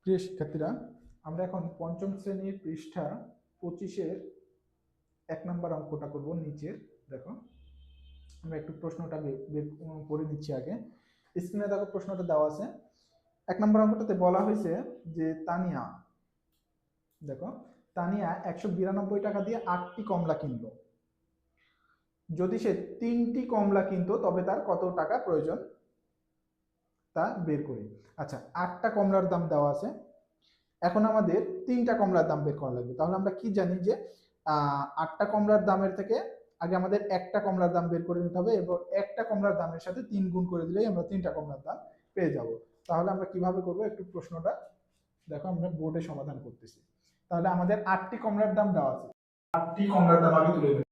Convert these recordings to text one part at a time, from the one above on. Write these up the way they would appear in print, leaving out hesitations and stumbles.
প্রিয় শিক্ষার্থীরা, আমরা এখন পঞ্চম শ্রেণীর পৃষ্ঠা 25-এর 1 নম্বর অঙ্কটা করব। নিচের দেখো, আমরা একটু প্রশ্নটা পড়ে নিচ্ছি আগে। স্ক্রিনে দেখো প্রশ্নটা দেওয়া আছে। 1 নম্বর অঙ্কটাতে বলা হয়েছে যে তানিয়া, দেখো তানিয়া 192 টাকা দিয়ে 8টি কমলা কিনলো। যদি সে 3টি কমলা কিনতো তবে তার কত টাকা প্রয়োজন তা বের করি। আচ্ছা, 8টা কমলার দাম দেওয়া আছে। এখন আমাদের 3টা কমলার দাম বের করা লাগবে। তাহলে আমরা কি জানি যে 8টা কমলার দামের থেকে আগে আমাদের একটা কমলার দাম বের করে নিতে হবে এবং একটা কমলার দামের সাথে 3 গুণ করে দিলেই আমরা 3টা কমলার দাম পেয়ে যাব। তাহলে আমরা কিভাবে করব, একটু প্রশ্নটা দেখো, আমরা বোর্ডে সমাধান করতেছি। তাহলে আমাদের 8টি কমলার দাম দেওয়া আছে। 8টি কমলার দাম আগে তুলে দেব।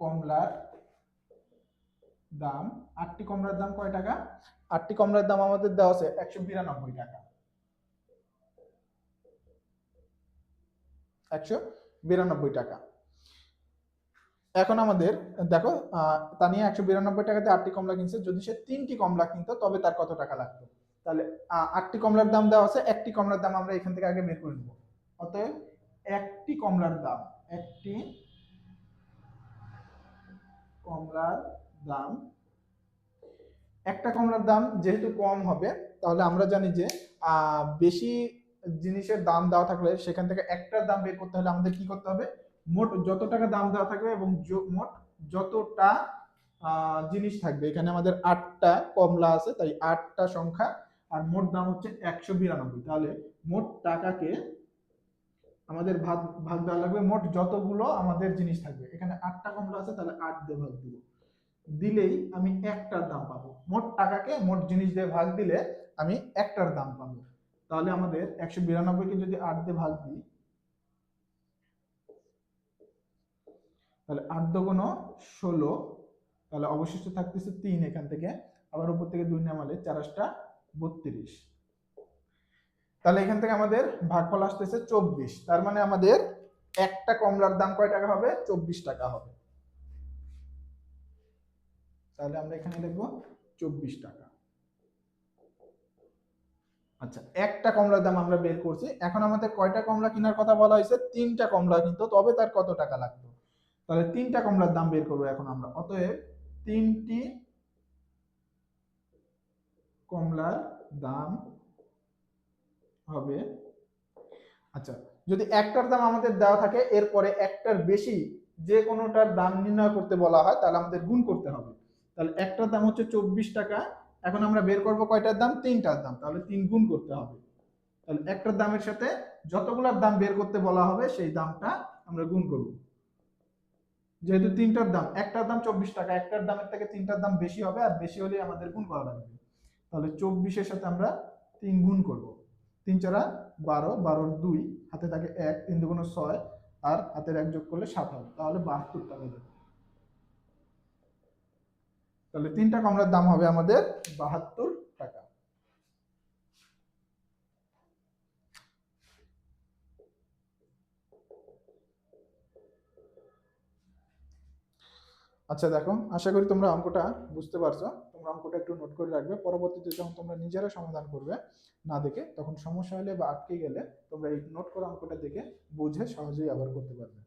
কমলার দাম, 8টি কমলার দাম কয় টাকা? 8টি কমলার দাম আমাদের দেওয়া আছে 192 টাকা। 192 টাকা। এখন আমাদের দেখো, তানিয়া 192 টাকাতে 8টি কমলা কিনছে। যদি সে 3টি কমলা কিনতো তবে তার কত টাকা লাগতো? তাহলে 8টি কমলার দাম দেওয়া আছে, একটি কমলার দাম আমরা এখান থেকে আগে বের করে নেব। অতএব একটি কমলার দাম, একটি কমলার দাম, একটা কমলার দাম যেহেতু কম হবে, তাহলে আমরা জানি যে বেশি জিনিসের দাম দেওয়া থাকলে সেখান থেকে একটার দাম বের করতে হলে আমাদের কি করতে হবে? মোট যত টাকা দাম দেওয়া থাকবে এবং মোট যতটা জিনিস থাকবে, এখানে আমাদের 8টা কমলা আছে, তাই 8টা সংখ্যা, আর মোট দাম হচ্ছে 192। তাহলে মোট টাকাকে আমাদের ভাগ ভাগ দেওয়া লাগবে মোট যতগুলো আমাদের জিনিস থাকবে। এখানে 8টা কমলা আছে, তাহলে 8 দিয়ে ভাগ দিব, দিলেই আমি একটার দাম পাবো। মোট টাকাকে মোট জিনিস দিয়ে ভাগ দিলে আমি একটার দাম পাবো। তাহলে আমাদের 192কে যদি 8 দিয়ে ভাগ দিই, তাহলে 8 দুগুণ 16, তাহলে অবশিষ্ট থাকতেছে 3। এখান থেকে আবার উপর থেকে 2 নামালে 4 8 32। তাহলে এখান থেকে আমাদের ভাগফল আসতেছে 24। তার মানে আমাদের একটা কমলার দাম কয় টাকা হবে? 24 টাকা হবে। তাহলে আমরা এখানে লিখব 24 টাকা। আচ্ছা, একটা কমলার দাম আমরা বের করছি। এখন আমাদের কয়টা কমলা কেনার কথা বলা হয়েছে? 3টা কমলা কিনতো, তবে তার কত টাকা লাগতো? তাহলে 3টা কমলার দাম বের করবো এখন আমরা। অতএব 3টি কমলার দাম হবে, আচ্ছা, যদি একটার দাম আমাদের দেওয়া থাকে এরপরে একটার বেশি যে কোনোটার দাম নির্ণয় করতে বলা হয়, তাহলে আমাদের গুণ করতে হবে। তাহলে একটার দাম হচ্ছে 24 টাকা। এখন আমরা বের করব কয়টার দাম? 3টার দাম। তাহলে 3 গুণ করতে হবে। তাহলে একটার দামের সাথে যতগুলোর দাম বের করতে বলা হবে সেই দামটা আমরা গুণ করব। যেহেতু 3টার দাম, একটার দাম 24 টাকা, একটার দামের থেকে 3টার দাম বেশি হবে, আর বেশি হলে আমাদের গুণ করা লাগবে। তাহলে 24-এর সাথে আমরা 3 গুণ করব। 3 4 12, 12 2, হাতে থাকে 1, 3 2 6, আর হাতের 1 যোগ করলে 7 হবে। তাহলে 72 টাকা দেবে। তাহলে 3টা কমলার দাম হবে আমাদের 72 টাকা। আচ্ছা দেখো, আশা করি তোমরা অঙ্কটা বুঝতে পারছো। তোমরা অঙ্কটা একটু নোট করে রাখবে। পরবর্তীতে যখন তোমরা নিজেরা সমাধান করবে না দেখে, তখন সমস্যা হলে বা আটকে গেলে তোমরা এই নোট করা অঙ্কটা দেখে বুঝে সহজেই আবার করতে পারবে।